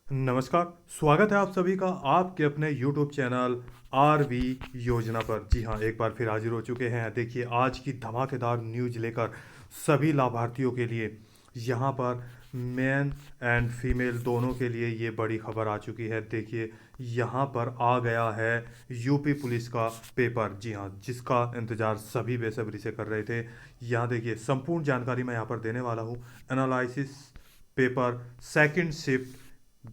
नमस्कार। स्वागत है आप सभी का आपके अपने YouTube चैनल आरवी योजना पर। जी हाँ, एक बार फिर हाजिर हो चुके हैं। देखिए, आज की धमाकेदार न्यूज लेकर सभी लाभार्थियों के लिए यहाँ पर मैन एंड फीमेल दोनों के लिए ये बड़ी खबर आ चुकी है। देखिए, यहाँ पर आ गया है यूपी पुलिस का पेपर। जी हाँ, जिसका इंतज़ार सभी बेसब्री से कर रहे थे। यहाँ देखिए, संपूर्ण जानकारी मैं यहाँ पर देने वाला हूँ। Analysis paper second shift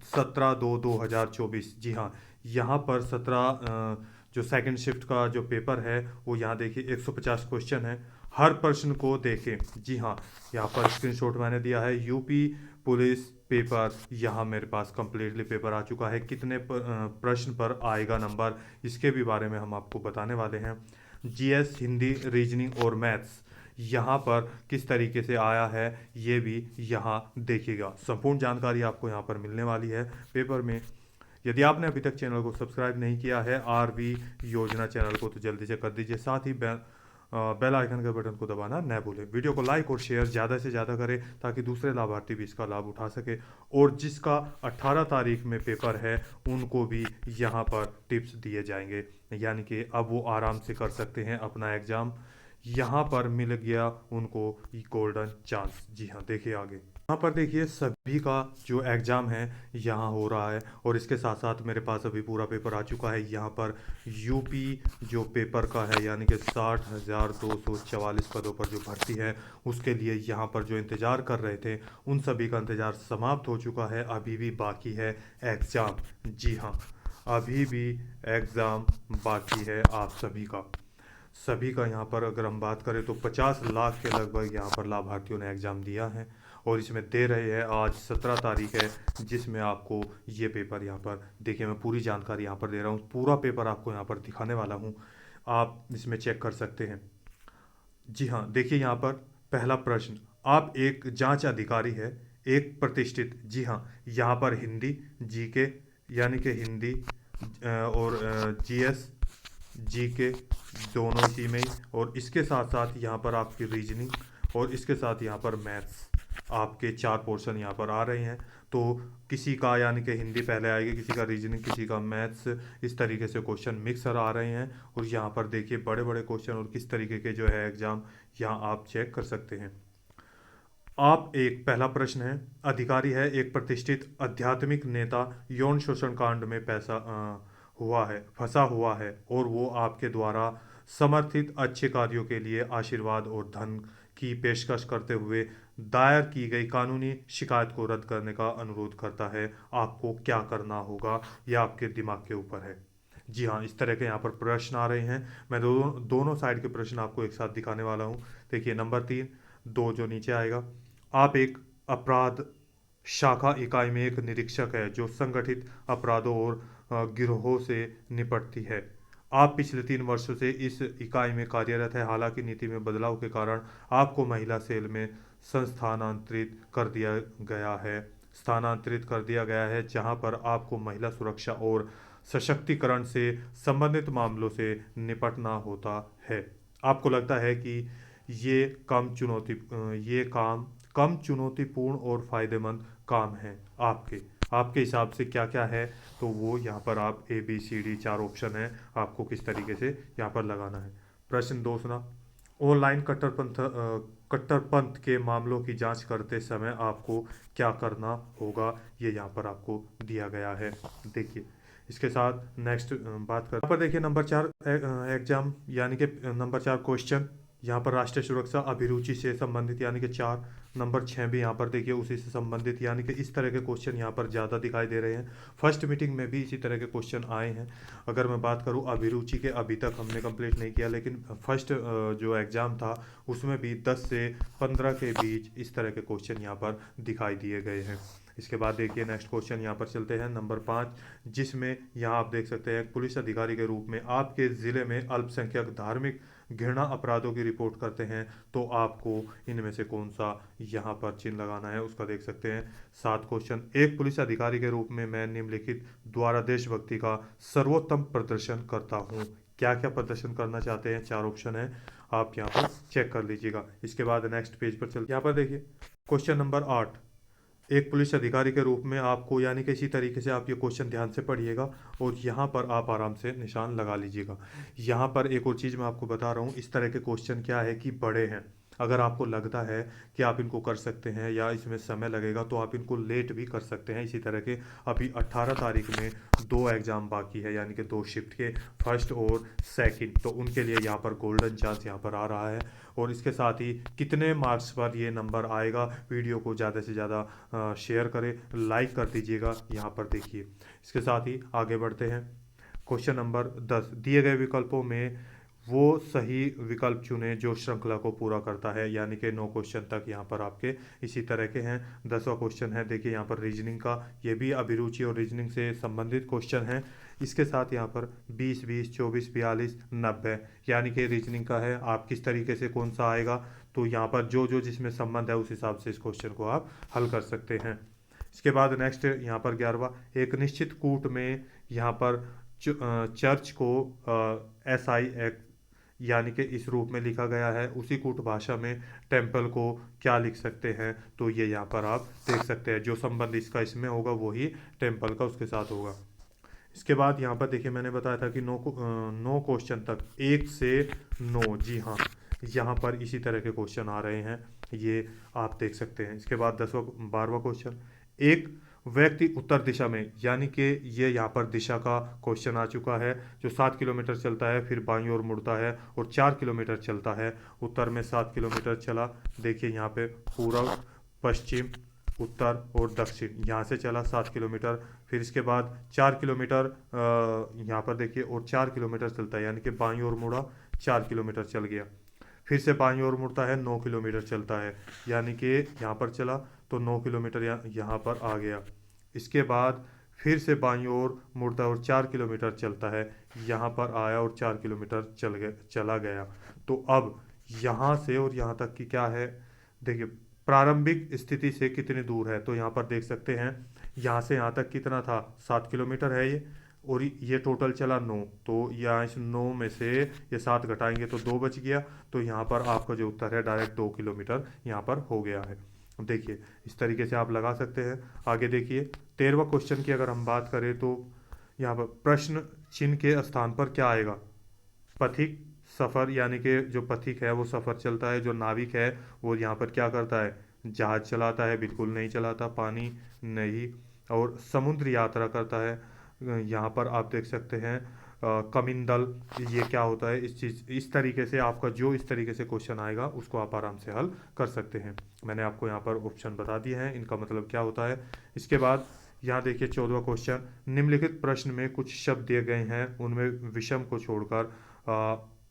17/2/2024। जी हाँ, यहाँ पर 17 जो सेकंड शिफ्ट का जो पेपर है वो यहाँ देखिए 150 क्वेश्चन है। हर प्रश्न को देखें। जी हाँ, यहाँ पर स्क्रीनशॉट मैंने दिया है। यूपी पुलिस पेपर यहाँ मेरे पास कंप्लीटली पेपर आ चुका है। कितने प्रश्न पर आएगा नंबर, इसके भी बारे में हम आपको बताने वाले हैं। जीएस, हिंदी, रीजनिंग और मैथ्स यहाँ पर किस तरीके से आया है ये भी यहाँ देखिएगा। संपूर्ण जानकारी आपको यहाँ पर मिलने वाली है पेपर में। यदि आपने अभी तक चैनल को सब्सक्राइब नहीं किया है आरवी योजना चैनल को, तो जल्दी से कर दीजिए। साथ ही बेल आइकन के बटन को दबाना न भूलें। वीडियो को लाइक और शेयर ज़्यादा से ज़्यादा करें ताकि दूसरे लाभार्थी भी इसका लाभ उठा सके। और जिसका 18 तारीख में पेपर है उनको भी यहाँ पर टिप्स दिए जाएंगे, यानी कि अब वो आराम से कर सकते हैं अपना एग्ज़ाम। यहाँ पर मिल गया उनको गोल्डन चांस। जी हाँ, देखिए आगे। यहाँ पर देखिए सभी का जो एग्ज़ाम है यहाँ हो रहा है, और इसके साथ साथ मेरे पास अभी पूरा पेपर आ चुका है। यहाँ पर यूपी जो पेपर का है, यानी कि 60,244 पदों पर जो भर्ती है उसके लिए यहाँ पर जो इंतज़ार कर रहे थे उन सभी का इंतज़ार समाप्त हो चुका है। अभी भी बाकी है एग्ज़ाम। जी हाँ, अभी भी एग्ज़ाम बाकी है आप सभी का यहाँ पर अगर हम बात करें तो 50 लाख के लगभग यहाँ पर लाभार्थियों ने एग्ज़ाम दिया है, और इसमें दे रहे हैं। आज 17 तारीख है जिसमें आपको ये पेपर यहाँ पर देखिए, मैं पूरी जानकारी यहाँ पर दे रहा हूँ। पूरा पेपर आपको यहाँ पर दिखाने वाला हूँ, आप इसमें चेक कर सकते हैं। जी हाँ, देखिए यहाँ पर पहला प्रश्न। आप एक जांच अधिकारी है, एक प्रतिष्ठित। जी हाँ, यहाँ पर हिंदी, जीके यानी कि हिंदी और जीएस, जीके दोनों इसी में ही, और इसके साथ साथ यहाँ पर आपकी रीजनिंग, और इसके साथ यहाँ पर मैथ्स, आपके 4 पोर्शन यहाँ पर आ रहे हैं। तो किसी का यानी कि हिंदी पहले आएगी, किसी का रीजनिंग, किसी का मैथ्स, इस तरीके से क्वेश्चन मिक्सर आ रहे हैं। और यहाँ पर देखिए बड़े बड़े क्वेश्चन और किस तरीके के जो है एग्ज़ाम यहाँ आप चेक कर सकते हैं। आप एक पहला प्रश्न है, अधिकारी है एक प्रतिष्ठित आध्यात्मिक नेता, यौन शोषण कांड में फंसा हुआ है, और वो आपके द्वारा समर्थित अच्छे कार्यों के लिए आशीर्वाद और धन की पेशकश करते हुए दायर की गई कानूनी शिकायत को रद्द करने का अनुरोध करता है। आपको क्या करना होगा, यह आपके दिमाग के ऊपर है। जी हाँ, इस तरह के यहाँ पर प्रश्न आ रहे हैं। मैं दोनों साइड के प्रश्न आपको एक साथ दिखाने वाला हूँ। देखिए नंबर 3, दो जो नीचे आएगा। आप एक अपराध शाखा इकाई में एक निरीक्षक है जो संगठित अपराधों और गिरोहों से निपटती है। आप पिछले 3 वर्षों से इस इकाई में कार्यरत है। हालांकि नीति में बदलाव के कारण आपको महिला सेल में संस्थानांतरित कर दिया गया है स्थानांतरित कर दिया गया है, जहां पर आपको महिला सुरक्षा और सशक्तिकरण से संबंधित मामलों से निपटना होता है। आपको लगता है कि ये ये काम कम चुनौतीपूर्ण और फायदेमंद काम है आपके आपके हिसाब से क्या क्या है, तो वो यहाँ पर आप ABCD 4 ऑप्शन है, आपको किस तरीके से यहाँ पर लगाना है। प्रश्न 2 सुना। ऑनलाइन कट्टरपंथ के मामलों की जांच करते समय आपको क्या करना होगा, ये यहाँ पर आपको दिया गया है। देखिए इसके साथ नेक्स्ट बात कर, यहाँ पर देखिए नंबर 4 एग्जाम यानी कि नंबर 4 क्वेश्चन, यहाँ पर राष्ट्रीय सुरक्षा अभिरुचि से संबंधित यानी कि 4। नंबर 6 भी यहाँ पर देखिए उसी से संबंधित, यानी कि इस तरह के क्वेश्चन यहाँ पर ज़्यादा दिखाई दे रहे हैं। फर्स्ट मीटिंग में भी इसी तरह के क्वेश्चन आए हैं। अगर मैं बात करूँ अभिरुचि के, अभी तक हमने कंप्लीट नहीं किया, लेकिन फर्स्ट जो एग्ज़ाम था उसमें भी 10 से 15 के बीच इस तरह के क्वेश्चन यहाँ पर दिखाई दिए गए हैं। इसके बाद देखिए नेक्स्ट क्वेश्चन यहाँ पर चलते हैं नंबर 5, जिसमें यहाँ आप देख सकते हैं पुलिस अधिकारी के रूप में आपके ज़िले में अल्पसंख्यक धार्मिक घृणा अपराधों की रिपोर्ट करते हैं, तो आपको इनमें से कौन सा यहाँ पर चिन्ह लगाना है उसका देख सकते हैं। 7 क्वेश्चन, एक पुलिस अधिकारी के रूप में मैं निम्नलिखित द्वारा देशभक्ति का सर्वोत्तम प्रदर्शन करता हूँ। क्या क्या प्रदर्शन करना चाहते हैं, 4 ऑप्शन है, आप यहाँ पर चेक कर लीजिएगा। इसके बाद नेक्स्ट पेज पर चल, यहाँ पर देखिए क्वेश्चन नंबर 8, एक पुलिस अधिकारी के रूप में आपको, यानी कि इसी तरीके से आप ये क्वेश्चन ध्यान से पढ़िएगा और यहाँ पर आप आराम से निशान लगा लीजिएगा। यहाँ पर एक और चीज़ मैं आपको बता रहा हूँ, इस तरह के क्वेश्चन क्या है कि बड़े हैं। अगर आपको लगता है कि आप इनको कर सकते हैं या इसमें समय लगेगा तो आप इनको लेट भी कर सकते हैं। इसी तरह के अभी 18 तारीख में 2 एग्ज़ाम बाकी है, यानी कि 2 शिफ्ट के, फर्स्ट और सेकंड, तो उनके लिए यहाँ पर गोल्डन चांस यहाँ पर आ रहा है। और इसके साथ ही कितने मार्क्स पर ये नंबर आएगा, वीडियो को ज़्यादा से ज़्यादा शेयर करें, लाइक कर दीजिएगा। यहाँ पर देखिए, इसके साथ ही आगे बढ़ते हैं। क्वेश्चन नंबर 10, दिए गए विकल्पों में वो सही विकल्प चुने जो श्रृंखला को पूरा करता है, यानी कि 9 क्वेश्चन तक यहाँ पर आपके इसी तरह के हैं। 10वां क्वेश्चन है, देखिए यहाँ पर रीजनिंग का, ये भी अभिरुचि और रीजनिंग से संबंधित क्वेश्चन है। इसके साथ यहाँ पर 20, 20, 24, 42, 90, यानी कि रीजनिंग का है। आप किस तरीके से कौन सा आएगा, तो यहाँ पर जो जो जिसमें संबंध है उस हिसाब से इस क्वेश्चन को आप हल कर सकते हैं। इसके बाद नेक्स्ट यहाँ पर 11वां, एक निश्चित कूट में यहाँ पर चर्च को SI यानी कि इस रूप में लिखा गया है, उसी कूट भाषा में टेम्पल को क्या लिख सकते हैं, तो ये यहाँ पर आप देख सकते हैं। जो संबंध इसका इसमें होगा वही टेम्पल का उसके साथ होगा। इसके बाद यहाँ पर देखिए, मैंने बताया था कि 9 क्वेश्चन तक 1 से 9, जी हाँ, यहाँ पर इसी तरह के क्वेश्चन आ रहे हैं, ये आप देख सकते हैं। इसके बाद 12वां क्वेश्चन, एक व्यक्ति उत्तर दिशा में, यानी कि ये यहाँ पर दिशा का क्वेश्चन आ चुका है, जो 7 किलोमीटर चलता है, फिर बाईं ओर मुड़ता है और 4 किलोमीटर चलता है। उत्तर में 7 किलोमीटर चला, देखिए यहाँ पे पूर्व, पश्चिम, उत्तर और दक्षिण, यहाँ से चला 7 किलोमीटर। फिर इसके बाद 4 किलोमीटर यहाँ पर देखिए, और 4 किलोमीटर चलता है, यानी कि बाईं ओर मुड़ा, 4 किलोमीटर चल गया। फिर से बाईं ओर मुड़ता है, 9 किलोमीटर चलता है, यानी कि यहाँ पर चला तो 9 किलोमीटर यहाँ पर आ गया। इसके बाद फिर से बाईं ओर मुड़ता है और 4 किलोमीटर चलता है, यहाँ पर आया और 4 किलोमीटर चला गया। तो अब यहाँ से और यहाँ तक की क्या है, देखिए प्रारंभिक स्थिति से कितनी दूर है, तो यहाँ पर देख सकते हैं, यहाँ से यहाँ तक कितना था, 7 किलोमीटर है ये, और ये टोटल चला 9, तो यहाँ इस 9 में से ये 7 घटाएंगे तो 2 बच गया, तो यहाँ पर आपका जो उत्तर है डायरेक्ट 2 किलोमीटर यहाँ पर हो गया है। देखिए इस तरीके से आप लगा सकते हैं। आगे देखिए 13वां क्वेश्चन की अगर हम बात करें तो यहाँ पर प्रश्न चिन्ह के स्थान पर क्या आएगा, पथिक, सफ़र, यानी कि जो पथिक है वो सफ़र चलता है, जो नाविक है वो यहाँ पर क्या करता है, जहाज चलाता है, बिल्कुल नहीं चलाता, पानी नहीं, और समुद्र यात्रा करता है। यहाँ पर आप देख सकते हैं कमिंदल, ये क्या होता है, इस तरीके से आपका जो इस तरीके से क्वेश्चन आएगा उसको आप आराम से हल कर सकते हैं। मैंने आपको यहाँ पर ऑप्शन बता दिए हैं, इनका मतलब क्या होता है। इसके बाद यहाँ देखिए 14वां क्वेश्चन, निम्नलिखित प्रश्न में कुछ शब्द दिए गए हैं, उनमें विषम को छोड़कर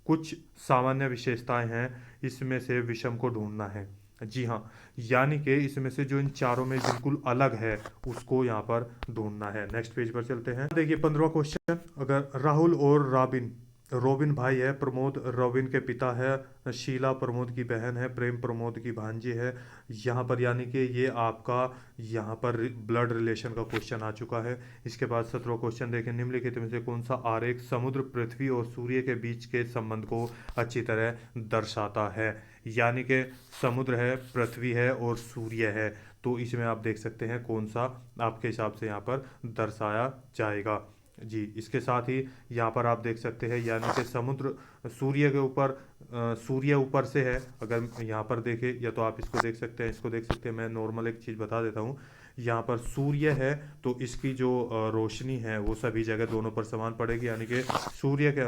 कुछ सामान्य विशेषताएं हैं, इसमें से विषम को ढूंढना है। जी हाँ, यानी कि इसमें से जो इन चारों में बिल्कुल अलग है उसको यहाँ पर ढूंढना है। नेक्स्ट पेज पर चलते हैं। देखिए 15वां क्वेश्चन, अगर राहुल और रोबिन भाई है, प्रमोद रोबिन के पिता है, शीला प्रमोद की बहन है, प्रेम प्रमोद की भांजी है, यहाँ पर यानी कि ये आपका यहाँ पर ब्लड रिलेशन का क्वेश्चन आ चुका है। इसके बाद 17वां क्वेश्चन देखें, निम्नलिखित में से कौन सा आरेख समुद्र, पृथ्वी और सूर्य के बीच के संबंध को अच्छी तरह दर्शाता है, यानी कि समुद्र है, पृथ्वी है और सूर्य है, तो इसमें आप देख सकते हैं कौन सा आपके हिसाब से यहाँ पर दर्शाया जाएगा। जी, इसके साथ ही यहाँ पर आप देख सकते हैं, यानी कि समुद्र सूर्य के ऊपर, सूर्य ऊपर से है, अगर यहाँ पर देखें, या तो आप इसको देख सकते हैं, इसको देख सकते हैं। मैं नॉर्मल एक चीज़ बता देता हूँ, यहाँ पर सूर्य है तो इसकी जो रोशनी है वो सभी जगह दोनों पर समान पड़ेगी, यानी कि सूर्य के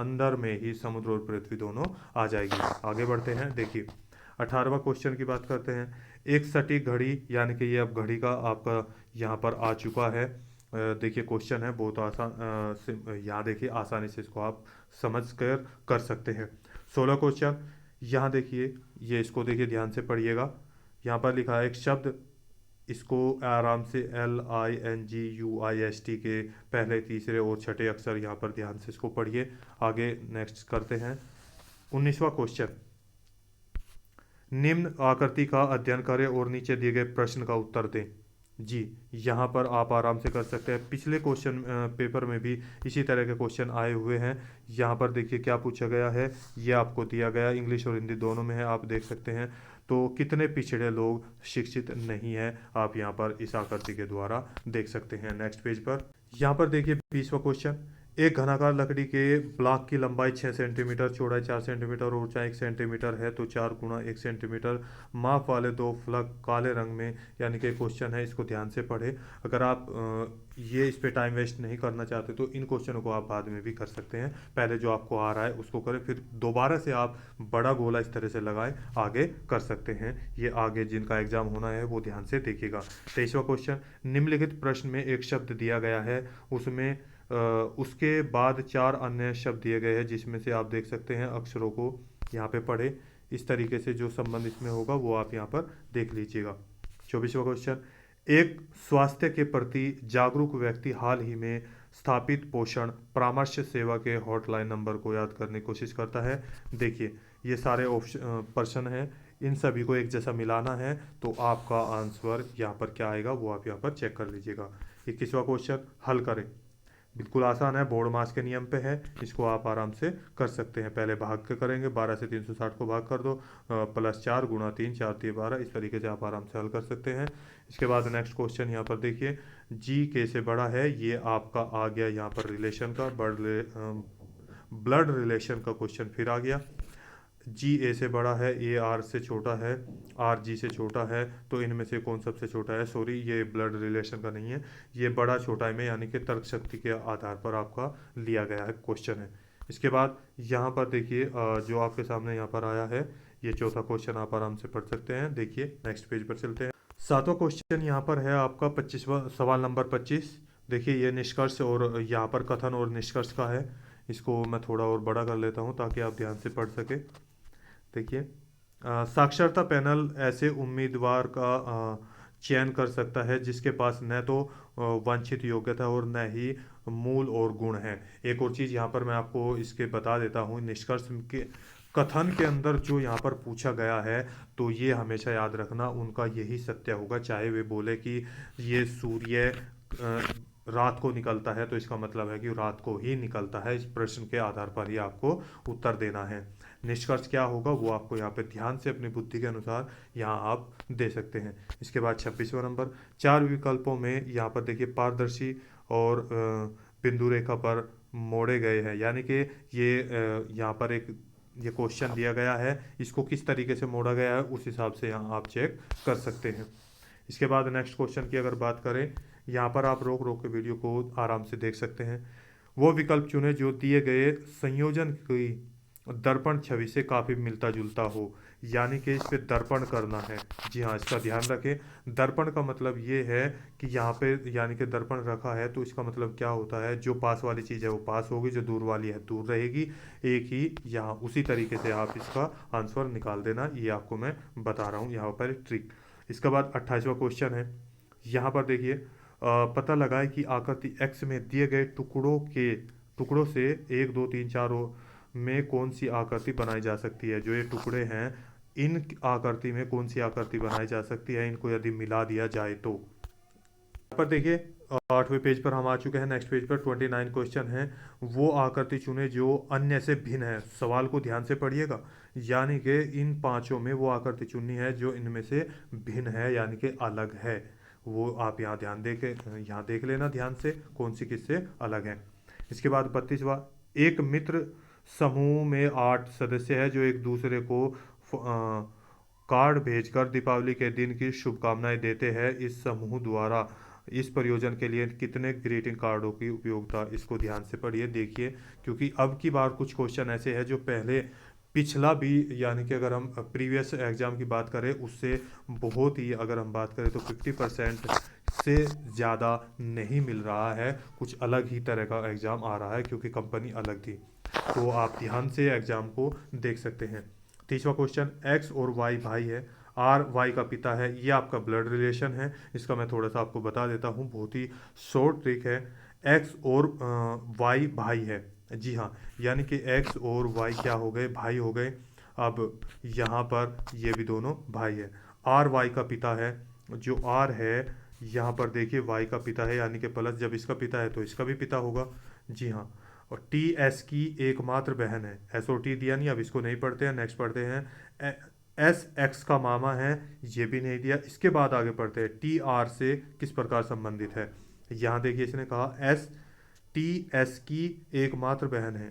अंदर में ही समुद्र और पृथ्वी दोनों आ जाएगी। आगे बढ़ते हैं, देखिए 18वां क्वेश्चन की बात करते हैं। एक सटीक घड़ी, यानी कि ये अब घड़ी का आपका यहाँ पर आ चुका है। देखिए क्वेश्चन है बहुत आसान, यहाँ देखिए आसानी से इसको आप समझ कर सकते हैं। 16 क्वेश्चन, यहाँ देखिए, ये इसको देखिए ध्यान से पढ़िएगा। यहाँ पर लिखा है एक शब्द, इसको आराम से LINGUIST के पहले, तीसरे और छठे अक्षर यहाँ पर ध्यान से इसको पढ़िए। आगे नेक्स्ट करते हैं। 19वां क्वेश्चन, निम्न आकृति का अध्ययन करें और नीचे दिए गए प्रश्न का उत्तर दें। जी, यहाँ पर आप आराम से कर सकते हैं। पिछले क्वेश्चन पेपर में भी इसी तरह के क्वेश्चन आए हुए हैं। यहाँ पर देखिए क्या पूछा गया है, ये आपको दिया गया, इंग्लिश और हिंदी दोनों में है, आप देख सकते हैं। तो कितने पिछड़े लोग शिक्षित नहीं है, आप यहाँ पर इस आकृति के द्वारा देख सकते हैं। नेक्स्ट पेज पर यहाँ पर देखिए 20वां क्वेश्चन। एक घनाकार लकड़ी के ब्लॉक की लंबाई 6 सेंटीमीटर, चौड़ाई 4 सेंटीमीटर और ऊंचाई 1 सेंटीमीटर है, तो 4 गुणा 1 सेंटीमीटर माप वाले दो फलक काले रंग में, यानी कि क्वेश्चन है, इसको ध्यान से पढ़े। अगर आप ये इस पे टाइम वेस्ट नहीं करना चाहते तो इन क्वेश्चनों को आप बाद में भी कर सकते हैं। पहले जो आपको आ रहा है उसको करें, फिर दोबारा से आप बड़ा गोला इस तरह से लगाएं, आगे कर सकते हैं। ये आगे जिनका एग्जाम होना है वो ध्यान से देखिएगा। 23वां क्वेश्चन। निम्नलिखित प्रश्न में एक शब्द दिया गया है, उसमें उसके बाद 4 अन्य शब्द दिए गए हैं, जिसमें से आप देख सकते हैं अक्षरों को यहाँ पे पढ़े। इस तरीके से जो संबंध इसमें होगा वो आप यहाँ पर देख लीजिएगा। 24वां क्वेश्चन। एक स्वास्थ्य के प्रति जागरूक व्यक्ति हाल ही में स्थापित पोषण परामर्श सेवा के हॉटलाइन नंबर को याद करने की कोशिश करता है। देखिए ये सारे ऑप्शन प्रश्न हैं, इन सभी को एक जैसा मिलाना है, तो आपका आंसर यहाँ पर क्या आएगा वो आप यहाँ पर चेक कर लीजिएगा। 21वां क्वेश्चन हल करें। बिल्कुल आसान है, बोर्ड मास के नियम पे है, इसको आप आराम से कर सकते हैं। पहले भाग के करेंगे, 12 से 360 को भाग कर दो, प्लस 4 गुणा 3 4 3 12, इस तरीके से आप आराम से हल कर सकते हैं। इसके बाद नेक्स्ट क्वेश्चन यहाँ पर देखिए, जी के से बड़ा है, ये आपका आ गया यहाँ पर रिलेशन का, ब्लड रिलेशन का क्वेश्चन फिर आ गया। जी ए से बड़ा है, ए आर से छोटा है, आर जी से छोटा है, तो इनमें से कौन सबसे छोटा है? सॉरी, ये ब्लड रिलेशन का नहीं है, ये बड़ा छोटा में यानी कि तर्क शक्ति के आधार पर आपका लिया गया है क्वेश्चन है। इसके बाद यहाँ पर देखिए जो आपके सामने यहाँ पर आया है, ये चौथा क्वेश्चन आप आराम से पढ़ सकते हैं। देखिए नेक्स्ट पेज पर चलते हैं। 7वां क्वेश्चन यहाँ पर है आपका 25वां सवाल नंबर 25। देखिए ये निष्कर्ष और यहाँ पर कथन और निष्कर्ष का है, इसको मैं थोड़ा और बड़ा कर लेता हूँ ताकि आप ध्यान से पढ़ सके। देखिए साक्षरता पैनल ऐसे उम्मीदवार का चयन कर सकता है जिसके पास न तो वांछित योग्यता और न ही मूल और गुण है। एक और चीज़ यहाँ पर मैं आपको इसके बता देता हूँ, निष्कर्ष के कथन के अंदर जो यहाँ पर पूछा गया है, तो ये हमेशा याद रखना उनका यही सत्य होगा। चाहे वे बोले कि ये सूर्य रात को निकलता है, तो इसका मतलब है कि रात को ही निकलता है। इस प्रश्न के आधार पर ही आपको उत्तर देना है। निष्कर्ष क्या होगा वो आपको यहाँ पे ध्यान से अपनी बुद्धि के अनुसार यहाँ आप दे सकते हैं। इसके बाद 26वां नंबर, 4 विकल्पों में यहाँ पर देखिए पारदर्शी और बिंदु रेखा पर मोड़े गए हैं, यानी कि ये यहाँ पर एक ये क्वेश्चन दिया गया है, इसको किस तरीके से मोड़ा गया है उस हिसाब से यहाँ आप चेक कर सकते हैं। इसके बाद नेक्स्ट क्वेश्चन की अगर बात करें, यहाँ पर आप रोक रोक के वीडियो को आराम से देख सकते हैं। वो विकल्प चुने जो दिए गए संयोजन की दर्पण छवि से काफ़ी मिलता जुलता हो, यानी कि इस पे दर्पण करना है। जी हाँ, इसका ध्यान रखें। दर्पण का मतलब ये है कि यहाँ पे यानी कि दर्पण रखा है, तो इसका मतलब क्या होता है, जो पास वाली चीज़ है वो पास होगी, जो दूर वाली है दूर रहेगी, एक ही यहाँ उसी तरीके से आप इसका आंसर निकाल देना। ये आपको मैं बता रहा हूँ यहाँ पर एक ट्रिक। इसके बाद 28वां क्वेश्चन है, यहाँ पर देखिए पता लगाए कि आकृति एक्स में दिए गए टुकड़ों से 1 2 3 4 में कौन सी आकृति बनाई जा सकती है। जो ये टुकड़े हैं, इन आकृति में कौन सी आकृति बनाई जा सकती है, इनको यदि मिला दिया जाए तो। यहाँ पर देखिए 8वें पेज पर हम आ चुके हैं। नेक्स्ट पेज पर 29 क्वेश्चन है, वो आकृति चुने जो अन्य से भिन्न है। सवाल को ध्यान से पढ़िएगा, यानी कि इन पांचों में वो आकृति चुननी है जो इनमें से भिन्न है, यानी कि अलग है। वो आप यहाँ यहाँ देख लेना ध्यान से कौन सी किससे अलग है। इसके बाद 32वां, एक मित्र समूह में 8 सदस्य है जो एक दूसरे को कार्ड भेजकर दीपावली के दिन की शुभकामनाएं देते हैं। इस समूह द्वारा इस प्रयोजन के लिए कितने ग्रीटिंग कार्डों की उपयोगिता, इसको ध्यान से पढ़िए। देखिए क्योंकि अब की बार कुछ क्वेश्चन ऐसे हैं जो पहले पिछला भी, यानी कि अगर हम प्रीवियस एग्जाम की बात करें उससे बहुत ही, अगर हम बात करें तो 50% से ज़्यादा नहीं मिल रहा है, कुछ अलग ही तरह का एग्ज़ाम आ रहा है क्योंकि कंपनी अलग थी। तो आप ध्यान से एग्जाम को देख सकते हैं। 30वां क्वेश्चन, एक्स और वाई भाई है, आर वाई का पिता है, ये आपका ब्लड रिलेशन है। इसका मैं थोड़ा सा आपको बता देता हूँ, बहुत ही शॉर्ट ट्रिक है। एक्स और वाई भाई है, जी हाँ, यानी कि एक्स और वाई क्या हो गए, भाई हो गए। अब यहाँ पर ये भी दोनों भाई है। आर वाई का पिता है, जो आर है यहाँ पर देखिए वाई का पिता है, यानी कि प्लस जब इसका पिता है तो इसका भी पिता होगा, जी हाँ। और टी एस की एकमात्र बहन है, एस ओ टी दिया नहीं, अब इसको नहीं पढ़ते हैं। नेक्स्ट पढ़ते हैं एस एक्स का मामा है, ये भी नहीं दिया। इसके बाद आगे पढ़ते हैं, टी आर से किस प्रकार संबंधित है। यहाँ देखिए इसने कहा एस टी एस की एकमात्र बहन है।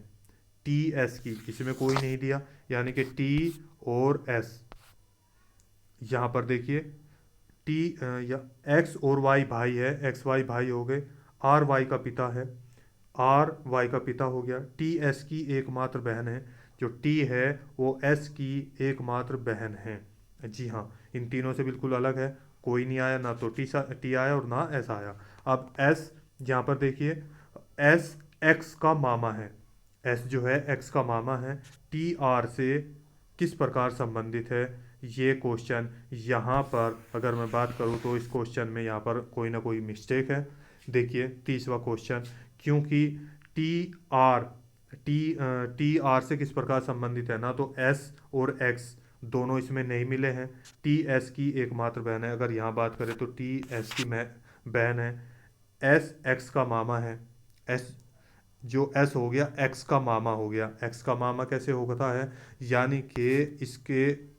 टी एस की, इसमें कोई नहीं दिया, यानी कि टी और एस। यहाँ पर देखिए टी या एक्स और वाई भाई है, एक्स वाई भाई हो गए, आर वाई का पिता है, आर वाई का पिता हो गया। टी एस की एकमात्र बहन है, जो टी है वो एस की एकमात्र बहन है। जी हाँ, इन तीनों से बिल्कुल अलग है, कोई नहीं आया, ना तो टी आया और ना एस आया। अब एस, यहाँ पर देखिए एस एक्स का मामा है, एस जो है एक्स का मामा है, टी आर से किस प्रकार संबंधित है। ये क्वेश्चन यहाँ पर अगर मैं बात करूँ तो इस क्वेश्चन में यहाँ पर कोई ना कोई मिस्टेक है। देखिए तीसरा क्वेश्चन, क्योंकि T R T T R से किस प्रकार संबंधित है, ना तो एस और एक्स दोनों इसमें नहीं मिले हैं, टी एस की एकमात्र बहन है। अगर यहाँ बात करें तो टी एस की बहन है, एस एक्स का मामा है, एस जो एस हो गया एक्स का मामा हो गया। एक्स का मामा कैसे होता है, यानी कि इसके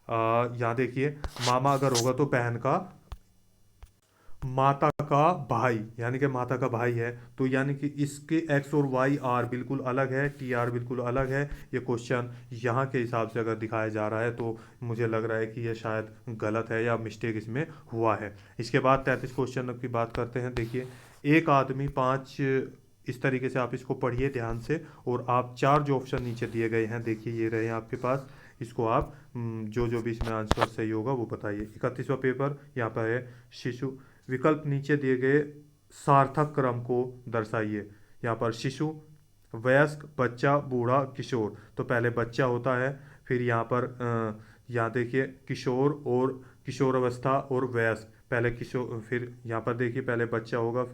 यहाँ देखिए मामा अगर होगा तो बहन का माता का भाई, यानी कि माता का भाई है, तो यानी कि इसके एक्स और वाई आर बिल्कुल अलग है, टी आर बिल्कुल अलग है। ये क्वेश्चन यहाँ के हिसाब से अगर दिखाया जा रहा है तो मुझे लग रहा है कि ये शायद गलत है या मिस्टेक इसमें हुआ है। इसके बाद 33 क्वेश्चन की बात करते हैं। देखिए एक आदमी पाँच, इस तरीके से आप इसको पढ़िए ध्यान से, और आप चार जो ऑप्शन नीचे दिए गए हैं देखिए ये रहे हैं आपके पास, इसको आप जो भी इसमें आंसर सही होगा वो बताइए। 31वां पेपर यहाँ पर है, शिशु विकल्प नीचे दिए गए सार्थक क्रम को दर्शाइए। यहाँ पर शिशु, वयस्क, बच्चा, बूढ़ा, किशोर। तो पहले बच्चा होता है, फिर यहाँ पर यहाँ देखिए किशोर और किशोर अवस्था और वयस्क, पहले किशोर, फिर यहाँ पर देखिए पहले बच्चा होगा,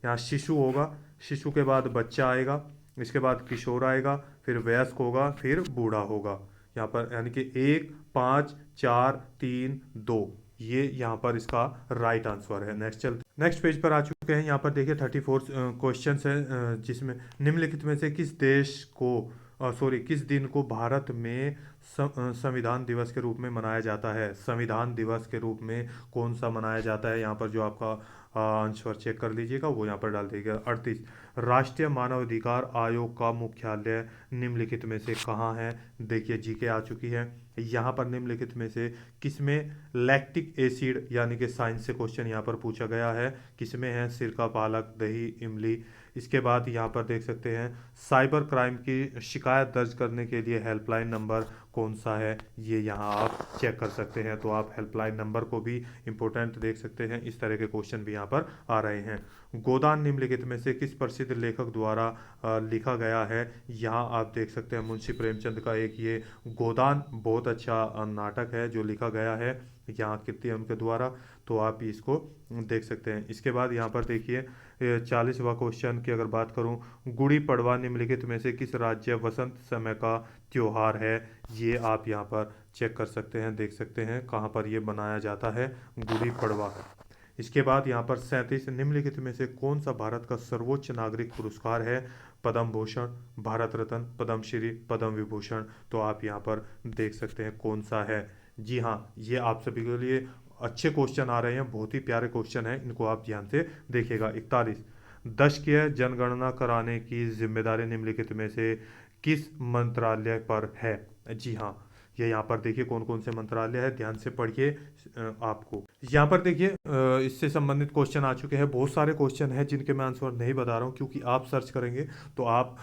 यहाँ शिशु होगा, शिशु के बाद बच्चा आएगा, इसके बाद किशोर आएगा, फिर वयस्क होगा, फिर बूढ़ा होगा। यहाँ पर यानी कि 1 5 4 3 2, ये यहाँ पर इसका राइट आंसर है। नेक्स्ट पेज पर आ चुके हैं। यहाँ पर देखिए 34 क्वेश्चन है, जिसमें निम्नलिखित में से किस देश को किस दिन को भारत में संविधान दिवस के रूप में मनाया जाता है। संविधान दिवस के रूप में कौन सा मनाया जाता है, यहाँ पर जो आपका आंसर चेक कर लीजिएगा वो यहाँ पर डाल दीजिएगा। 38, राष्ट्रीय मानवाधिकार आयोग का मुख्यालय निम्नलिखित में से कहाँ है। देखिए जीके आ चुकी है। यहाँ पर निम्नलिखित में से किसमें लैक्टिक एसिड, यानी कि साइंस से क्वेश्चन यहाँ पर पूछा गया है, किसमें है, सिरका, पालक, दही, इमली। इसके बाद यहाँ पर देख सकते हैं साइबर क्राइम की शिकायत दर्ज करने के लिए हेल्पलाइन नंबर कौन सा है, ये यहाँ आप चेक कर सकते हैं। तो आप हेल्पलाइन नंबर को भी इम्पोर्टेंट देख सकते हैं। इस तरह के क्वेश्चन भी यहाँ पर आ रहे हैं। गोदान निम्नलिखित में से किस प्रसिद्ध लेखक द्वारा लिखा गया है। यहाँ आप देख सकते हैं मुंशी प्रेमचंद का एक ये गोदान बहुत अच्छा नाटक है जो लिखा गया है यहाँ कृति उनके द्वारा, तो आप इसको देख सकते हैं। इसके बाद यहाँ पर देखिए 40वां क्वेश्चन की अगर बात करूँ, गुड़ी पड़वा निम्नलिखित में से किस राज्य वसंत समय का त्योहार है। ये आप यहाँ पर चेक कर सकते हैं, देख सकते हैं कहाँ पर ये मनाया जाता है, गुड़ी पड़वा। इसके बाद यहाँ पर 37, निम्नलिखित में से कौन सा भारत का सर्वोच्च नागरिक पुरस्कार है। पद्म भूषण, भारत रत्न, पद्मश्री, पद्म विभूषण। तो आप यहाँ पर देख सकते हैं कौन सा है। जी हाँ, ये आप सभी के लिए अच्छे क्वेश्चन आ रहे हैं, बहुत ही प्यारे क्वेश्चन हैं, इनको आप ध्यान से देखिएगा। 41, दशकीय जनगणना कराने की जिम्मेदारी निम्नलिखित में से किस मंत्रालय पर है। जी हाँ, ये यहाँ पर देखिए कौन कौन से मंत्रालय है, ध्यान से पढ़िए। आपको यहाँ पर देखिए इससे संबंधित क्वेश्चन आ चुके हैं, बहुत सारे क्वेश्चन हैं जिनके मैं आंसर नहीं बता रहा हूँ, क्योंकि आप सर्च करेंगे तो आप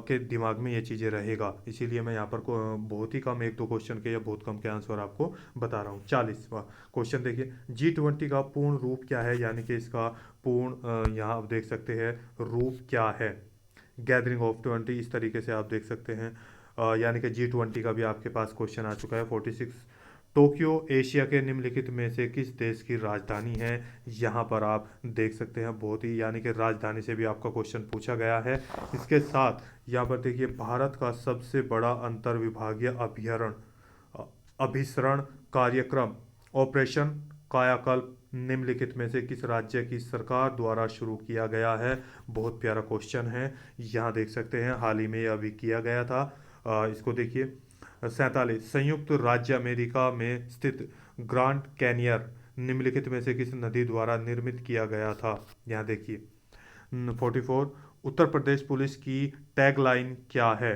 के दिमाग में ये चीज़ें रहेगा, इसीलिए मैं यहाँ पर बहुत ही कम 1-2 क्वेश्चन के या बहुत कम के आंसर आपको बता रहा हूँ। 40वां क्वेश्चन देखिए, G20 का पूर्ण रूप क्या है, यानी कि इसका पूर्ण यहाँ आप देख सकते हैं रूप क्या है। गैदरिंग ऑफ 20, इस तरीके से आप देख सकते हैं, यानी कि G20 का भी आपके पास क्वेश्चन आ चुका है। 46, टोक्यो एशिया के निम्नलिखित में से किस देश की राजधानी है। यहाँ पर आप देख सकते हैं बहुत ही, यानी कि राजधानी से भी आपका क्वेश्चन पूछा गया है। इसके साथ यहाँ पर देखिए भारत का सबसे बड़ा अंतर विभागीय अभिसरण कार्यक्रम ऑपरेशन कायाकल्प निम्नलिखित में से किस राज्य की सरकार द्वारा शुरू किया गया है। बहुत प्यारा क्वेश्चन है, यहाँ देख सकते हैं हाल ही में अभी किया गया था। इसको देखिए 47 संयुक्त राज्य अमेरिका में स्थित ग्रांड कैनियर निम्नलिखित में से किस नदी द्वारा निर्मित किया गया था? यहाँ देखिए। 44 उत्तर प्रदेश पुलिस की टैगलाइन क्या है?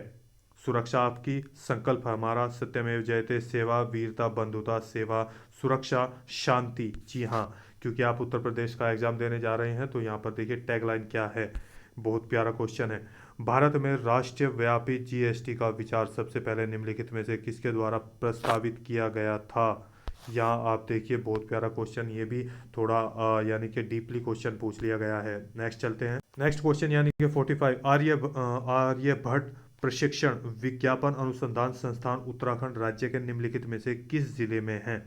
सुरक्षा आपकी, संकल्प हमारा, सत्यमेव जयते, सेवा वीरता बंधुता सेवा, सुरक्षा शांति। जी हाँ, क्योंकि आप उत्तर प्रदेश का एग्जाम देने जा रहे हैं तो यहाँ पर देखिए टैगलाइन क्या है। बहुत प्यारा क्वेश्चन है। भारत में राष्ट्रीय व्यापी जीएसटी का विचार सबसे पहले निम्नलिखित में से किसके द्वारा प्रस्तावित किया गया था? यहाँ आप देखिए बहुत प्यारा क्वेश्चन, ये भी थोड़ा यानी कि डीपली क्वेश्चन पूछ लिया गया है। नेक्स्ट चलते हैं। नेक्स्ट क्वेश्चन यानी कि 45 आर्यभट्ट प्रशिक्षण विज्ञापन अनुसंधान संस्थान उत्तराखंड राज्य के निम्नलिखित में से किस जिले में है?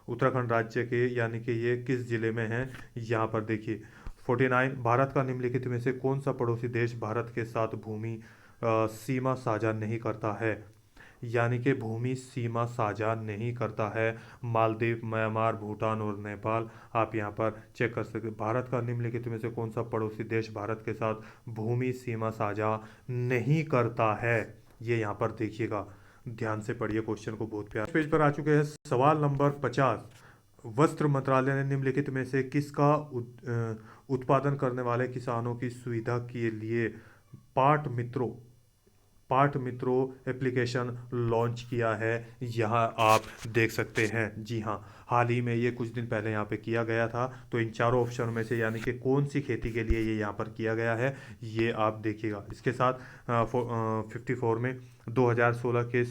उत्तराखंड राज्य के यानी कि ये किस जिले में है? यहाँ पर देखिए। 49 भारत का निम्नलिखित में से कौन सा पड़ोसी देश भारत के साथ भूमि सीमा साझा नहीं करता है? यानी कि भूमि सीमा साझा नहीं करता है। मालदीव, म्यांमार, भूटान और नेपाल। आप यहाँ पर चेक कर सकते हैं भारत का निम्नलिखित में से कौन सा पड़ोसी देश भारत के साथ भूमि सीमा साझा नहीं करता है। ये यहाँ पर देखिएगा, ध्यान से पढ़िए क्वेश्चन को, बहुत प्यार। पेज पर आ चुके हैं। सवाल नंबर 50 वस्त्र मंत्रालय ने निम्नलिखित में से किसका उत्पादन करने वाले किसानों की सुविधा के लिए पाट मित्रों एप्लीकेशन लॉन्च किया है? यहाँ आप देख सकते हैं। जी हाँ, हाल ही में ये कुछ दिन पहले यहाँ पे किया गया था। तो इन चारों ऑप्शन में से यानी कि कौन सी खेती के लिए ये यहाँ पर किया गया है, ये आप देखिएगा। इसके साथ 54 में 2016 के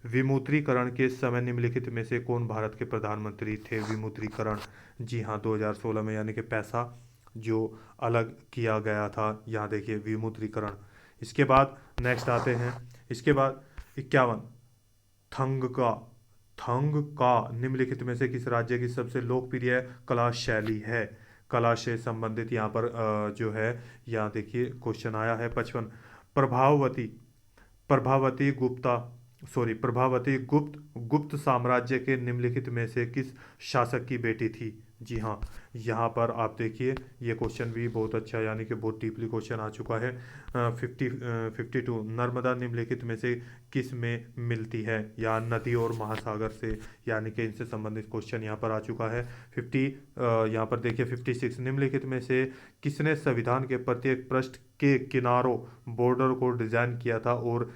विमुद्रीकरण के समय निम्नलिखित में से कौन भारत के प्रधानमंत्री थे? विमुद्रीकरण, जी हाँ, 2016 में, यानी कि पैसा जो अलग किया गया था। यहाँ देखिए विमुद्रीकरण। इसके बाद नेक्स्ट आते हैं। इसके बाद 51 थंग का निम्नलिखित में से किस राज्य की सबसे लोकप्रिय कला शैली है? कला से संबंधित यहाँ पर जो है, यहाँ देखिए क्वेश्चन आया है। 55 प्रभावती प्रभावती गुप्त साम्राज्य के निम्नलिखित में से किस शासक की बेटी थी? जी हाँ, यहाँ पर आप देखिए ये क्वेश्चन भी बहुत अच्छा, यानी कि बहुत डीपली क्वेश्चन आ चुका है। 52 नर्मदा निम्नलिखित में से किस में मिलती है? या नदी और महासागर से, यानी कि इनसे संबंधित क्वेश्चन यहाँ पर आ चुका है। 50 यहाँ पर देखिए 56 निम्नलिखित में से किसने संविधान के प्रत्येक पृष्ठ के किनारों बॉर्डर को डिजाइन किया था और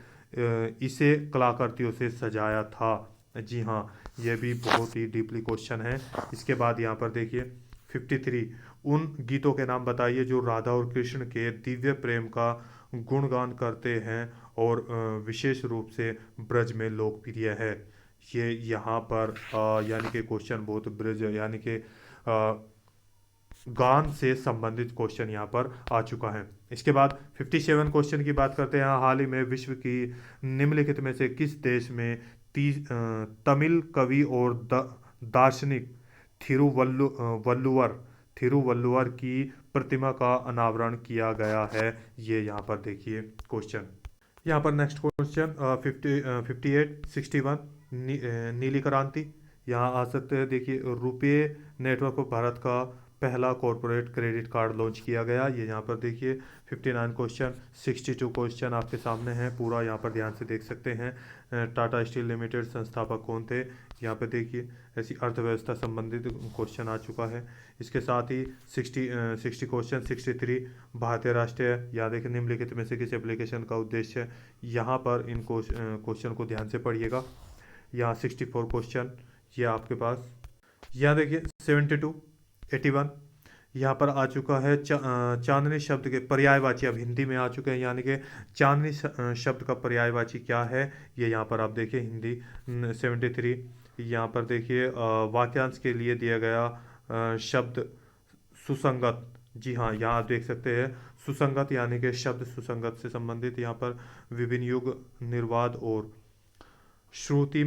इसे कलाकृतियों से सजाया था? जी हाँ, ये भी बहुत ही डीपली क्वेश्चन है। इसके बाद यहाँ पर देखिए 53 उन गीतों के नाम बताइए जो राधा और कृष्ण के दिव्य प्रेम का गुणगान करते हैं और विशेष रूप से ब्रज में लोकप्रिय है। ये यहाँ पर यानी कि क्वेश्चन बहुत ब्रज यानी कि गान से संबंधित क्वेश्चन यहाँ पर आ चुका है। इसके बाद 57 क्वेश्चन की बात करते हैं। हाल ही में विश्व की निम्नलिखित में से किस देश में तमिल कवि और दार्शनिक थिरुवल्लुवर की प्रतिमा का अनावरण किया गया है? ये यहाँ पर देखिए क्वेश्चन। यहाँ पर नेक्स्ट क्वेश्चन 58 61 नीली क्रांति। यहाँ आ सकते हैं। देखिए रुपे नेटवर्क पर भारत का पहला कॉरपोरेट क्रेडिट कार्ड लॉन्च किया गया, ये यहाँ पर देखिए। 59 क्वेश्चन 62 क्वेश्चन आपके सामने है पूरा, यहाँ पर ध्यान से देख सकते हैं। टाटा स्टील लिमिटेड संस्थापक कौन थे? यहाँ पर देखिए ऐसी अर्थव्यवस्था संबंधित क्वेश्चन आ चुका है। इसके साथ ही 60 क्वेश्चन 63 भारतीय राष्ट्रीय या देखिए निम्नलिखित में से किस एप्लीकेशन का उद्देश्य है? यहाँ पर इन क्वेश्चन को ध्यान से पढ़िएगा। यहाँ 64 क्वेश्चन ये आपके पास। यहाँ देखिए 72 81 यहाँ पर आ चुका है। चांदनी शब्द के पर्यायवाची अब हिंदी में आ चुके हैं, यानी कि चांदनी शब्द का पर्यायवाची क्या है, ये यहाँ पर आप देखिए हिंदी। 73 यहाँ पर देखिए वाक्यांश के लिए दिया गया शब्द सुसंगत। जी हाँ, यहाँ आप देख सकते हैं सुसंगत, यानी कि शब्द सुसंगत से संबंधित यहाँ पर विभिन्न युग निर्वाद और श्रुति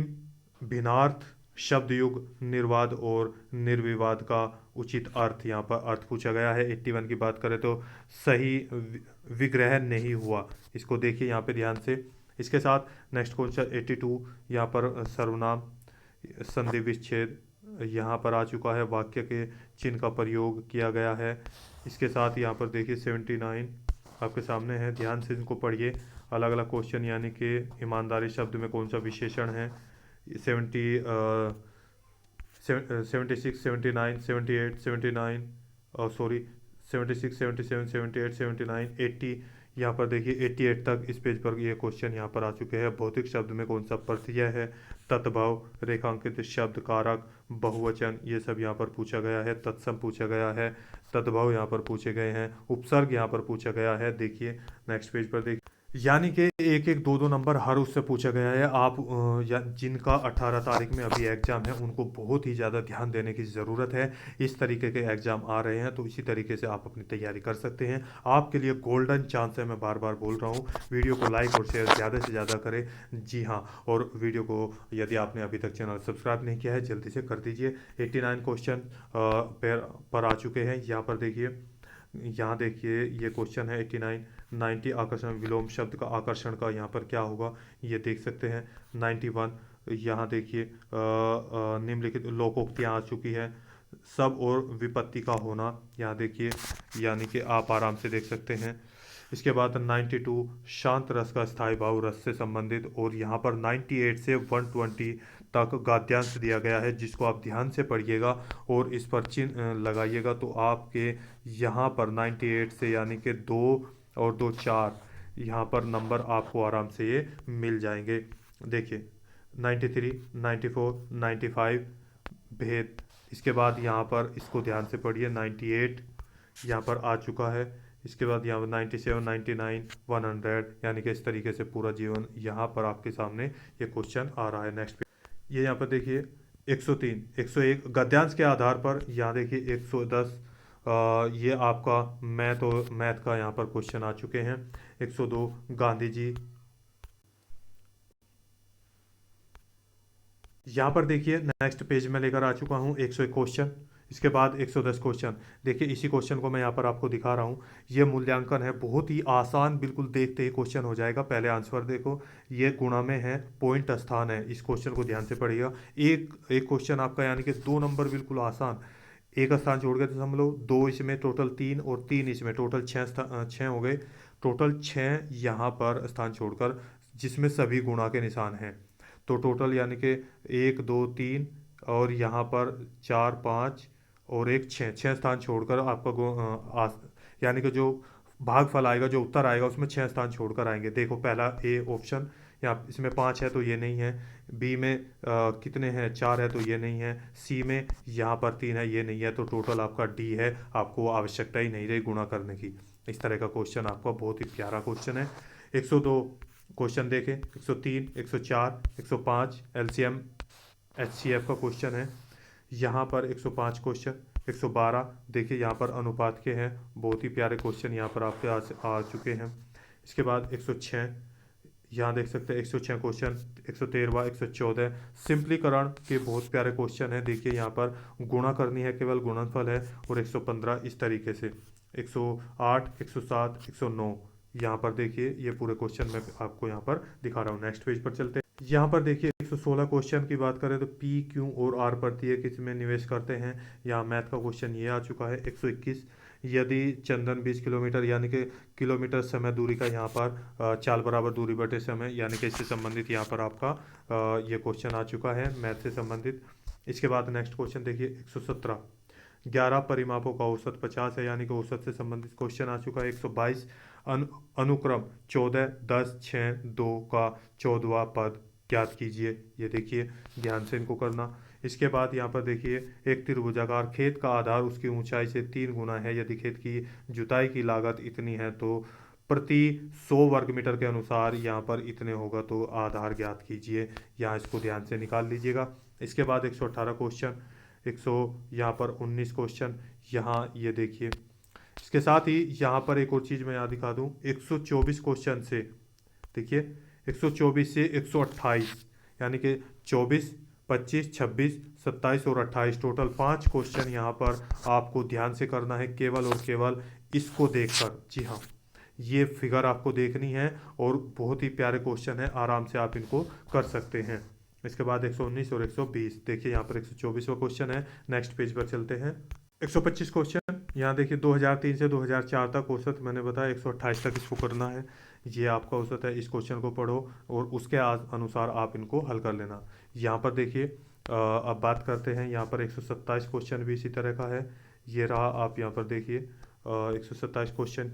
भिन्नार्थ शब्द युग निर्वाद और निर्विवाद का उचित अर्थ, यहाँ पर अर्थ पूछा गया है। 81 की बात करें तो सही विग्रह नहीं हुआ, इसको देखिए यहाँ पे ध्यान से। इसके साथ नेक्स्ट क्वेश्चन 82 यहाँ पर सर्वनाम संधि विच्छेद यहाँ पर आ चुका है, वाक्य के चिन्ह का प्रयोग किया गया है। इसके साथ यहाँ पर देखिए 79 आपके सामने है, ध्यान से इनको पढ़िए। अलग अलग क्वेश्चन, यानी कि ईमानदारी शब्द में कौन सा विशेषण है। 76, 79, 78, 79, और सॉरी 76, 77, 78, 79, 80। यहाँ पर देखिए 88 तक इस पेज पर ये क्वेश्चन यहाँ पर आ चुके हैं। भौतिक शब्द में कौन सा प्रत्यय है। तत्भव, रेखांकित शब्द, कारक, बहुवचन, ये सब यहाँ पर पूछा गया है। तत्सम पूछा गया है। तद्भव यहाँ पर पूछे गए हैं। उपसर्ग यहाँ पर पूछा गया है। देखिए नेक्स्ट पेज पर देखिए, यानी कि एक एक दो दो नंबर हर उससे पूछा गया है। आप जिनका 18 तारीख में अभी एग्ज़ाम है उनको बहुत ही ज़्यादा ध्यान देने की ज़रूरत है। इस तरीके के एग्ज़ाम आ रहे हैं, तो इसी तरीके से आप अपनी तैयारी कर सकते हैं। आपके लिए गोल्डन चांस है, मैं बार बार बोल रहा हूँ। वीडियो को लाइक और शेयर ज़्यादा से ज़्यादा करें। जी हाँ, और वीडियो को यदि आपने अभी तक चैनल सब्सक्राइब नहीं किया है जल्दी से कर दीजिए। 89 क्वेश्चन पर आ चुके हैं। यहाँ पर देखिए, यहाँ देखिए ये क्वेश्चन है 89, 90 आकर्षण विलोम शब्द का आकर्षण का यहाँ पर क्या होगा ये देख सकते हैं। 91 यहाँ देखिए निम्नलिखित लोकोक्तियाँ आ चुकी है। सब और विपत्ति का होना यहाँ देखिए, यानी कि आप आराम से देख सकते हैं। इसके बाद 92 शांत रस का स्थायी भाव रस से संबंधित, और यहाँ पर 98 से 120 तक गद्यांश दिया गया है, जिसको आप ध्यान से पढ़िएगा और इस पर चिन्ह लगाइएगा। तो आपके यहाँ पर 98 से यानी कि 2 और 2 4 यहाँ पर नंबर आपको आराम से ये मिल जाएंगे। देखिए 93, 94, 95 भेद। इसके बाद यहाँ पर इसको ध्यान से पढ़िए, 98 यहाँ पर आ चुका है। इसके बाद यहाँ पर 97, 99, 100, यानी कि इस तरीके से पूरा जीवन यहाँ पर आपके सामने ये क्वेश्चन आ रहा है। नेक्स्ट ये यहाँ पर देखिए 103, 101 गद्यांश के आधार पर, यहाँ देखिए 110 ये आपका मैथ का यहाँ पर क्वेश्चन आ चुके हैं। 102 गांधी जी। यहाँ पर देखिए नेक्स्ट पेज में लेकर आ चुका हूँ 101 क्वेश्चन। इसके बाद 110 क्वेश्चन। देखिए इसी क्वेश्चन को मैं यहाँ पर आपको दिखा रहा हूँ। ये मूल्यांकन है, बहुत ही आसान, बिल्कुल देखते ही क्वेश्चन हो जाएगा। पहले आंसर देखो, ये गुणा में है, पॉइंट स्थान है। इस क्वेश्चन को ध्यान से पढ़िएगा। एक एक क्वेश्चन आपका, यानी कि 2 नंबर बिल्कुल आसान। एक स्थान छोड़ गए तो समझ लो 2 इसमें, टोटल 3, और 3 इसमें, टोटल 6 हो गए। टोटल 6 यहाँ पर स्थान छोड़कर, जिसमें सभी गुणा के निशान हैं। तो टोटल यानी कि 1 2 3 और यहाँ पर 4 5 और एक 6 स्थान छोड़कर आपका यानी कि जो भागफल आएगा, जो उत्तर आएगा, उसमें 6 स्थान छोड़कर आएंगे। देखो पहला ए ऑप्शन, यहाँ इसमें 5 है तो ये नहीं है। बी में कितने हैं, 4 है तो ये नहीं है। सी में यहाँ पर 3 है, ये नहीं है। तो टोटल आपका डी है, आपको आवश्यकता ही नहीं रही गुणा करने की। इस तरह का क्वेश्चन आपका बहुत ही प्यारा क्वेश्चन है। 102 क्वेश्चन देखें, 103, 104, 105 एलसीएम एचसीएफ का क्वेश्चन है। यहाँ पर 105 क्वेश्चन। 112 देखिए यहाँ पर अनुपात के हैं, बहुत ही प्यारे क्वेश्चन यहाँ पर आपके आ चुके हैं। इसके बाद 106 यहाँ देख सकते हैं 106 क्वेश्चन। 113, 114 सिंपलीकरण के बहुत प्यारे क्वेश्चन है। देखिए यहाँ पर गुणा करनी है, केवल गुणनफल है। और 115 इस तरीके से। 108, 107, 109 यहाँ पर देखिए ये पूरे क्वेश्चन मैं आपको यहाँ पर दिखा रहा हूँ। नेक्स्ट पेज पर चलते हैं। यहाँ पर देखिए 116 क्वेश्चन की बात करें तो पी क्यू और आर प्रत्येक इसमें निवेश करते हैं। यहाँ मैथ का क्वेश्चन ये आ चुका है। 121 यदि चंदन 20 किलोमीटर यानी कि किलोमीटर समय दूरी का यहाँ पर चाल बराबर दूरी बटे समय, यानी कि इससे संबंधित यहाँ पर आपका ये क्वेश्चन आ चुका है मैथ से संबंधित। इसके बाद नेक्स्ट क्वेश्चन देखिए 117 11 परिमापों का औसत 50 है, यानी कि औसत से संबंधित क्वेश्चन आ चुका है। 122 अनुक्रम 14, 10, 6, 2 का 14वां पद ज्ञात कीजिए। ये देखिए ध्यान से इनको करना। इसके बाद यहाँ पर देखिए एक त्रिभुजाकार खेत का आधार उसकी ऊंचाई से 3 गुना है। यदि खेत की जुताई की लागत इतनी है तो प्रति 100 वर्ग मीटर के अनुसार यहाँ पर इतने होगा, तो आधार ज्ञात कीजिए। यहाँ इसको ध्यान से निकाल लीजिएगा। इसके बाद 118 क्वेश्चन, 100 यहाँ पर 19 क्वेश्चन। यहाँ ये देखिए, इसके साथ ही यहाँ पर एक और चीज़ मैं यहाँ दिखा दूँ। 124 क्वेश्चन से देखिए 124 से 128 यानी कि 24, 25, 26, 27 और 28 टोटल 5 क्वेश्चन यहाँ पर आपको ध्यान से करना है, केवल और केवल इसको देखकर। जी हाँ, ये फिगर आपको देखनी है और बहुत ही प्यारे क्वेश्चन है, आराम से आप इनको कर सकते हैं। इसके बाद 119 और 120 देखिए यहाँ पर 124वां क्वेश्चन है। नेक्स्ट पेज पर चलते हैं। 125 क्वेश्चन यहाँ देखिए 2003 से 2004 तक औसत मैंने बताया 128 तक इसको करना है। ये आपका औसत है। इस क्वेश्चन को पढ़ो और उसके अनुसार आप इनको हल कर लेना। यहाँ पर देखिए अब बात करते हैं। यहाँ पर 127 क्वेश्चन भी इसी तरह का है। ये रहा, आप यहाँ पर देखिए 127 क्वेश्चन,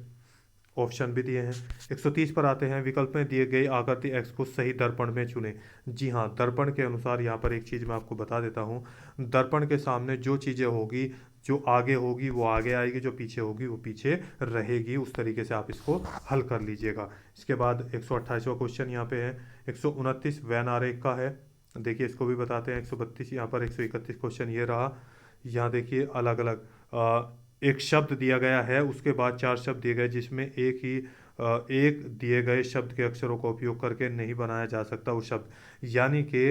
ऑप्शन भी दिए हैं। 130 पर आते हैं। विकल्प में दिए गए आकृति एक्स को सही दर्पण में चुने। जी हाँ, दर्पण के अनुसार यहाँ पर एक चीज़ मैं आपको बता देता हूँ। दर्पण के सामने जो चीज़ें होगी, जो आगे होगी वो आगे आएगी, जो पीछे होगी वो पीछे रहेगी। उस तरीके से आप इसको हल कर लीजिएगा। इसके बाद 128वां क्वेश्चन यहाँ पे है। 129 वैन आरेख का है। देखिए इसको भी बताते हैं। 132 यहाँ पर 131 क्वेश्चन ये रहा। यहाँ देखिए अलग अलग एक शब्द दिया गया है, उसके बाद 4 शब्द दिए गए जिसमें एक दिए गए शब्द के अक्षरों का उपयोग करके नहीं बनाया जा सकता वो शब्द। यानी कि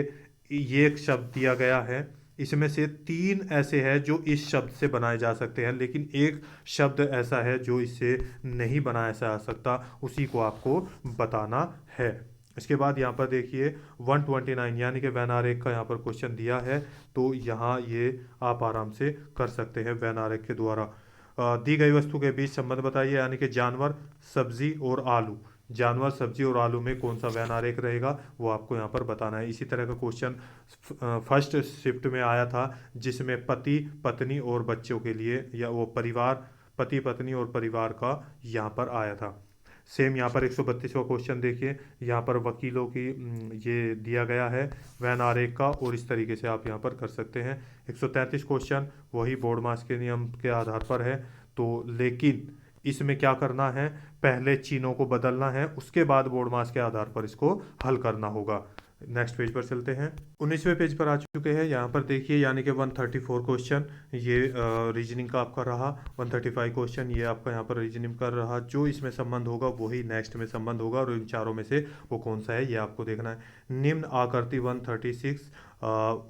ये एक शब्द दिया गया है, इसमें से 3 ऐसे हैं जो इस शब्द से बनाए जा सकते हैं, लेकिन एक शब्द ऐसा है जो इससे नहीं बनाया जा सकता, उसी को आपको बताना है। इसके बाद यहाँ पर देखिए 129 यानी कि वैन आरेख का यहाँ पर क्वेश्चन दिया है। तो यहाँ ये आप आराम से कर सकते हैं वैन आरेख के द्वारा। दी गई वस्तु के बीच संबंध बताइए, यानी कि जानवर, सब्जी और आलू। जानवर, सब्जी और आलू में कौन सा वैन आरेख रहेगा वो आपको यहाँ पर बताना है। इसी तरह का क्वेश्चन फर्स्ट शिफ्ट में आया था, जिसमें पति, पत्नी और बच्चों के लिए, या वो परिवार, पति, पत्नी और परिवार का यहाँ पर आया था। सेम यहाँ पर 132वां क्वेश्चन देखिए। यहाँ पर वकीलों की ये दिया गया है वैन आरेख का, और इस तरीके से आप यहाँ पर कर सकते हैं। 133 क्वेश्चन वही बोर्ड मास के नियम के आधार पर है। तो लेकिन इसमें क्या करना है, पहले चिन्हों को बदलना है, उसके बाद बोर्ड मास के आधार पर इसको हल करना होगा। नेक्स्ट पेज पर चलते हैं। 19वें पेज पर आ चुके हैं। यहाँ पर देखिए यानी कि 134 क्वेश्चन ये रीजनिंग का आपका रहा। 135 क्वेश्चन ये आपका यहाँ पर रीजनिंग का रहा। जो इसमें संबंध होगा वही नेक्स्ट में संबंध होगा, और इन चारों में से वो कौन सा है ये आपको देखना है। निम्न आकृति 136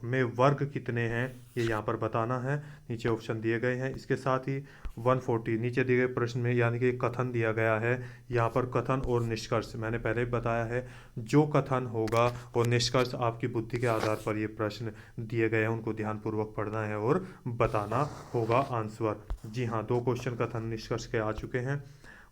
में वर्ग कितने हैं ये यहाँ पर बताना है। नीचे ऑप्शन दिए गए हैं। इसके साथ ही 140 नीचे दिए गए प्रश्न में यानी कि कथन दिया गया है। यहाँ पर कथन और निष्कर्ष मैंने पहले ही बताया है। जो कथन होगा और निष्कर्ष आपकी बुद्धि के आधार पर ये प्रश्न दिए गए हैं, उनको ध्यानपूर्वक पढ़ना है और बताना होगा आंसर। जी हाँ, 2 क्वेश्चन कथन निष्कर्ष के आ चुके हैं।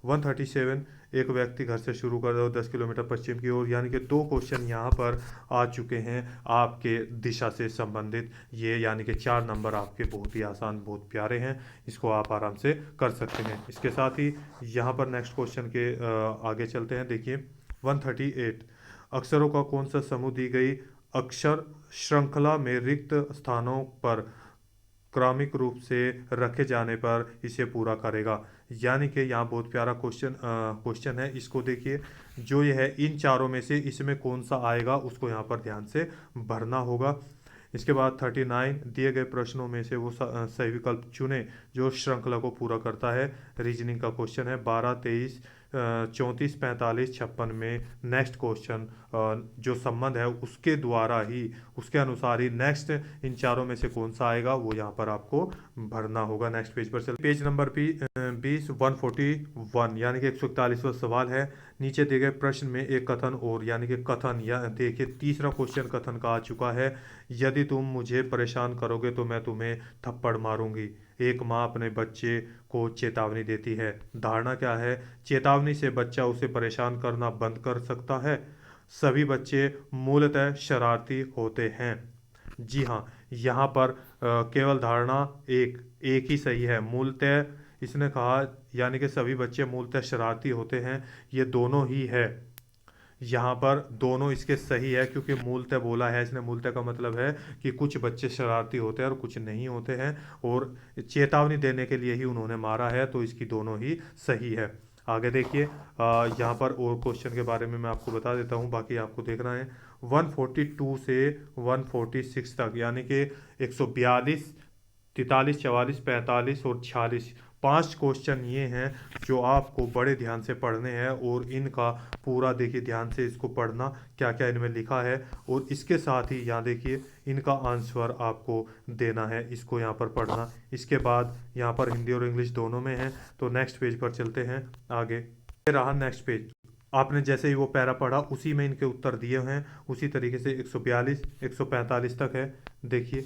137 एक व्यक्ति घर से शुरू कर दो 10 किलोमीटर पश्चिम की ओर, यानी कि 2 क्वेश्चन यहाँ पर आ चुके हैं आपके दिशा से संबंधित। ये यानी कि 4 नंबर आपके बहुत ही आसान, बहुत प्यारे हैं, इसको आप आराम से कर सकते हैं। इसके साथ ही यहाँ पर नेक्स्ट क्वेश्चन के आगे चलते हैं। देखिए 138 अक्षरों का कौन सा समूह दी गई अक्षर श्रृंखला में रिक्त स्थानों पर क्रमिक रूप से रखे जाने पर इसे पूरा करेगा। यानी कि यहाँ बहुत प्यारा क्वेश्चन है। इसको देखिए, जो ये है इन चारों में से इसमें कौन सा आएगा उसको यहाँ पर ध्यान से भरना होगा। इसके बाद 39 दिए गए प्रश्नों में से वो सही विकल्प चुने जो श्रृंखला को पूरा करता है। रीजनिंग का क्वेश्चन है। 12, 23, 34, 45, 56 में नेक्स्ट क्वेश्चन जो संबंध है उसके द्वारा ही, उसके अनुसार ही नेक्स्ट इन चारों में से कौन सा आएगा वो यहाँ पर आपको भरना होगा। नेक्स्ट पेज पर चल, पेज नंबर 20 141 यानी कि 141वां सवाल है। नीचे दिए गए प्रश्न में एक कथन और, यानी कि कथन, या देखिए तीसरा क्वेश्चन कथन का आ चुका है। यदि तुम मुझे परेशान करोगे तो मैं तुम्हें थप्पड़ मारूंगी। एक माँ अपने बच्चे को चेतावनी देती है। धारणा क्या है, चेतावनी से बच्चा उसे परेशान करना बंद कर सकता है। सभी बच्चे मूलतः शरारती होते हैं। जी हाँ, यहाँ पर केवल धारणा एक ही सही है। मूलतः इसने कहा यानी कि सभी बच्चे मूलतः शरारती होते हैं, ये दोनों ही है। यहाँ पर दोनों इसके सही है, क्योंकि मूलतः बोला है इसने। मूलतः का मतलब है कि कुछ बच्चे शरारती होते हैं और कुछ नहीं होते हैं, और चेतावनी देने के लिए ही उन्होंने मारा है, तो इसकी दोनों ही सही है। आगे देखिए यहाँ पर और क्वेश्चन के बारे में मैं आपको बता देता हूँ, बाकी आपको देखना है। 142 से 146 तक यानी कि 142, 43, 44, 45 और 46 5 क्वेश्चन ये हैं जो आपको बड़े ध्यान से पढ़ने हैं, और इनका पूरा देखिए ध्यान से इसको पढ़ना क्या क्या इनमें लिखा है, और इसके साथ ही यहाँ देखिए इनका आंसर आपको देना है, इसको यहाँ पर पढ़ना। इसके बाद यहाँ पर हिंदी और इंग्लिश दोनों में है। तो नेक्स्ट पेज पर चलते हैं आगे। ये रहा नेक्स्ट पेज। आपने जैसे ही वो पैरा पढ़ा उसी में इनके उत्तर दिए हैं, उसी तरीके से 142 145 तक है। देखिए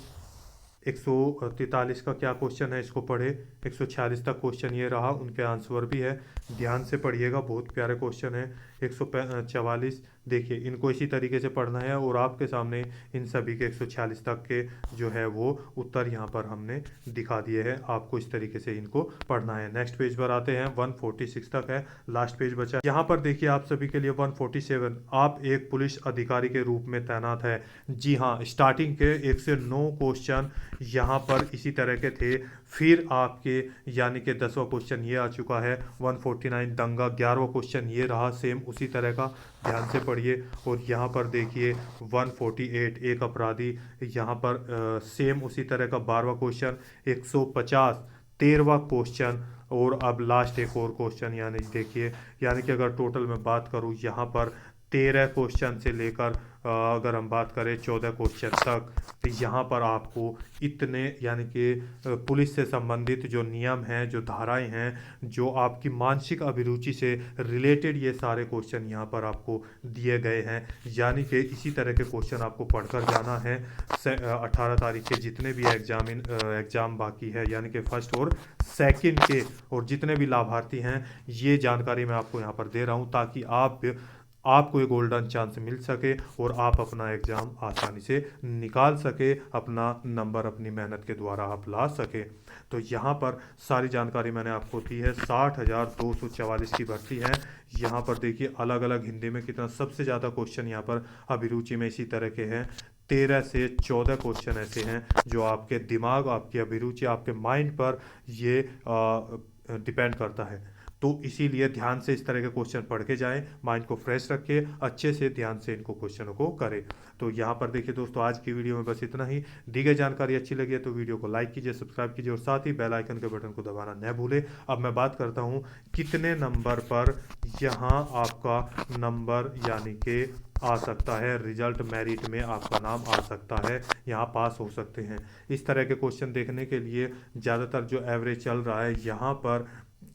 143 का क्या क्वेश्चन है, इसको पढ़े। 146 तक क्वेश्चन ये रहा, उनके आंसर भी है, ध्यान से पढ़िएगा, बहुत प्यारे क्वेश्चन है। 144 देखिए, इनको इसी तरीके से पढ़ना है और आपके सामने इन सभी के 146 तक के जो है वो उत्तर यहाँ पर हमने दिखा दिए हैं। आपको इस तरीके से इनको पढ़ना है। नेक्स्ट पेज पर आते हैं, 146 तक है, लास्ट पेज बचा। यहाँ पर देखिए आप सभी के लिए 147, आप एक पुलिस अधिकारी के रूप में तैनात है। जी हाँ, स्टार्टिंग के 1 से 9 क्वेश्चन यहाँ पर इसी तरह के थे। फिर आपके यानी कि 10वां क्वेश्चन ये आ चुका है 149 दंगा। 11वां क्वेश्चन ये रहा सेम उसी तरह का, ध्यान से पढ़िए। और यहाँ पर देखिए 148 एक अपराधी, यहाँ पर सेम उसी तरह का 12वां क्वेश्चन। 150 13वां क्वेश्चन। और अब लास्ट एक और क्वेश्चन, यानी देखिए, यानी कि अगर टोटल में बात करूँ यहाँ पर 13 क्वेश्चन से लेकर अगर हम बात करें 14 क्वेश्चन तक, तो यहाँ पर आपको इतने यानी कि पुलिस से संबंधित जो नियम हैं, जो धाराएं हैं, जो आपकी मानसिक अभिरुचि से रिलेटेड, ये सारे क्वेश्चन यहाँ पर आपको दिए गए हैं। यानी कि इसी तरह के क्वेश्चन आपको पढ़कर जाना है। 18 तारीख के जितने भी एग्ज़ाम बाकी है, यानी कि फर्स्ट और सेकंड के, और जितने भी लाभार्थी हैं, ये जानकारी मैं आपको यहाँ पर दे रहा हूँ ताकि आपको एक गोल्डन चांस मिल सके और आप अपना एग्ज़ाम आसानी से निकाल सके, अपना नंबर अपनी मेहनत के द्वारा आप ला सके। तो यहाँ पर सारी जानकारी मैंने आपको दी है। 60,244 की भर्ती है। यहाँ पर देखिए अलग अलग हिंदी में कितना, सबसे ज़्यादा क्वेश्चन यहाँ पर अभिरुचि में इसी तरह के हैं। 13 से 14 क्वेश्चन ऐसे हैं जो आपके दिमाग, आपकी अभिरुचि, आपके माइंड पर ये डिपेंड करता है। तो इसीलिए ध्यान से इस तरह के क्वेश्चन पढ़ के जाएं, माइंड को फ्रेश रखें, अच्छे से ध्यान से इनको क्वेश्चनों को करें। तो यहाँ पर देखिए दोस्तों, आज की वीडियो में बस इतना ही। दी गई जानकारी अच्छी लगी है तो वीडियो को लाइक कीजिए, सब्सक्राइब कीजिए और साथ ही बेल आइकन के बटन को दबाना न भूलें। अब मैं बात करता हूँ कितने नंबर पर यहाँ आपका नंबर यानी कि आ सकता है, रिजल्ट मेरिट में आपका नाम आ सकता है, यहाँ पास हो सकते हैं। इस तरह के क्वेश्चन देखने के लिए ज़्यादातर जो एवरेज चल रहा है यहाँ पर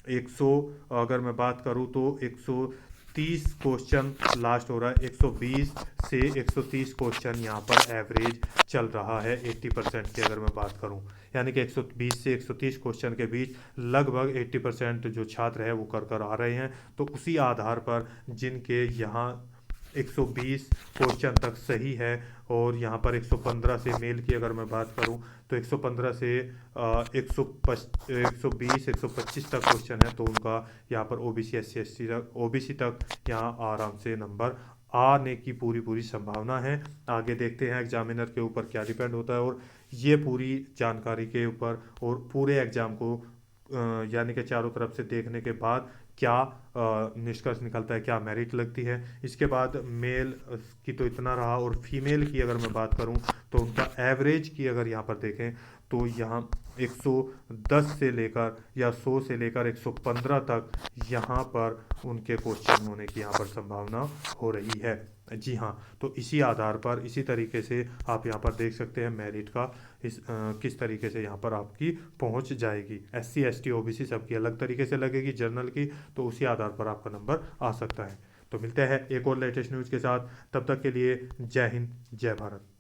100, अगर मैं बात करूँ तो 130 क्वेश्चन लास्ट हो रहा है। 120 से 130 क्वेश्चन यहाँ पर एवरेज चल रहा है 80% की अगर मैं बात करूँ, यानी कि 120 से 130 क्वेश्चन के बीच लगभग 80% जो छात्र है वो कर आ रहे हैं। तो उसी आधार पर जिनके यहाँ 120 क्वेश्चन तक सही है और यहाँ पर 115 से मेल की अगर मैं बात करूँ तो 115 से 120 125 तक क्वेश्चन है, तो उनका यहाँ पर ओबीसी SC तक, ओबीसी तक यहाँ आराम से नंबर आने की पूरी संभावना है। आगे देखते हैं एग्जामिनर के ऊपर क्या डिपेंड होता है, और ये पूरी जानकारी के ऊपर और पूरे एग्ज़ाम को यानी कि चारों तरफ से देखने के बाद क्या निष्कर्ष निकलता है, क्या मेरिट लगती है। इसके बाद मेल की तो इतना रहा, और फीमेल की अगर मैं बात करूं तो उनका एवरेज की अगर यहाँ पर देखें तो यहाँ 110 से लेकर या 100 से लेकर 115 तक यहाँ पर उनके क्वेश्चन होने की यहाँ पर संभावना हो रही है। जी हाँ, तो इसी आधार पर, इसी तरीके से आप यहाँ पर देख सकते हैं मेरिट का किस तरीके से यहाँ पर आपकी पहुँच जाएगी। SC ST OBC सबकी अलग तरीके से लगेगी, जर्नल की, तो उसी आधार पर आपका नंबर आ सकता है। तो मिलते हैं एक और लेटेस्ट न्यूज़ के साथ, तब तक के लिए जय हिंद, जय भारत।